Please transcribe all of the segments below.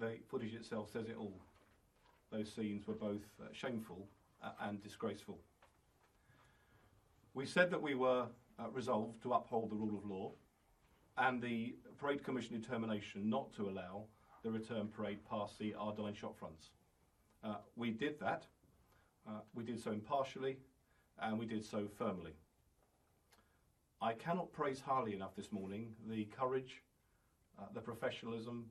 the footage itself says it all. Those scenes were both shameful and disgraceful. We said that we were resolved to uphold the rule of law and the Parade Commission determination not to allow the return parade past the Ardine shop fronts. We did that. We did so impartially, and we did so firmly. I cannot praise highly enough this morning the courage, the professionalism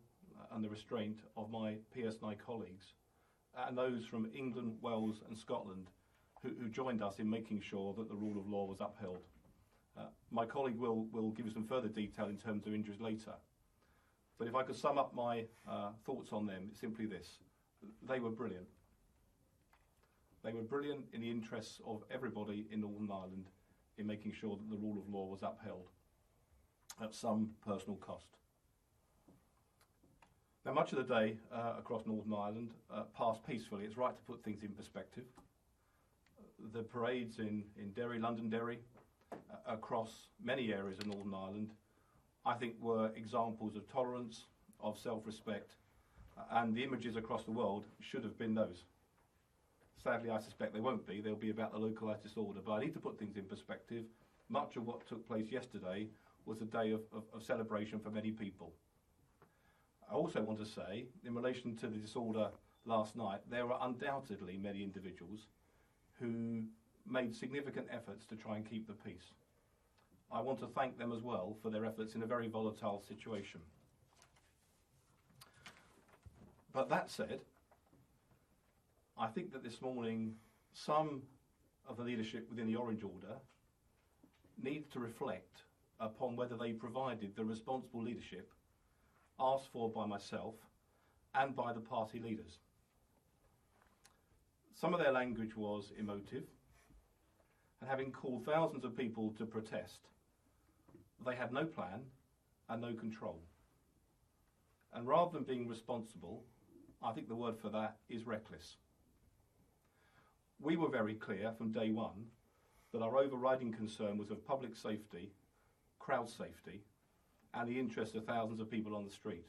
and the restraint of my PSNI colleagues and those from England, Wales and Scotland who joined us in making sure that the rule of law was upheld. My colleague will give you some further detail in terms of injuries later. But if I could sum up my thoughts on them, it's simply this. They were brilliant. They were brilliant in the interests of everybody in Northern Ireland in making sure that the rule of law was upheld at some personal cost. Now, much of the day across Northern Ireland passed peacefully. It's right to put things in perspective. The parades in Derry, Londonderry, across many areas of Northern Ireland, I think were examples of tolerance, of self-respect, and the images across the world should have been those. Sadly, I suspect they won't be. They'll be about the localised disorder. But I need to put things in perspective. Much of what took place yesterday was a day of celebration for many people. I also want to say, in relation to the disorder last night, there were undoubtedly many individuals who made significant efforts to try and keep the peace. I want to thank them as well for their efforts in a very volatile situation. But that said, I think that this morning some of the leadership within the Orange Order needs to reflect upon whether they provided the responsible leadership asked for by myself and by the party leaders. Some of their language was emotive, and having called thousands of people to protest, they had no plan and no control. And rather than being responsible, I think the word for that is reckless. We were very clear from day one that our overriding concern was of public safety, crowd safety, and the interests of thousands of people on the street.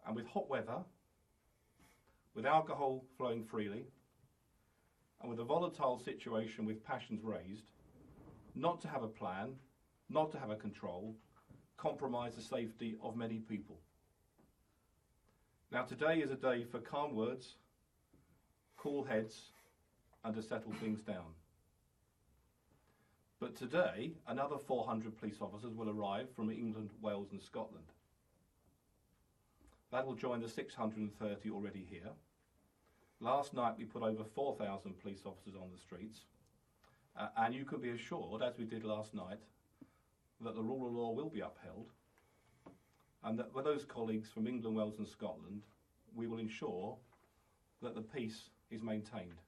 And with hot weather, with alcohol flowing freely, and with a volatile situation with passions raised, not to have a plan, not to have a control, compromise the safety of many people. Now, today is a day for calm words, cool heads, and to settle things down. But today, another 400 police officers will arrive from England, Wales and Scotland. That will join the 630 already here. Last night we put over 4,000 police officers on the streets, and you can be assured, as we did last night, that the rule of law will be upheld, and that with those colleagues from England, Wales and Scotland, we will ensure that the peace is maintained.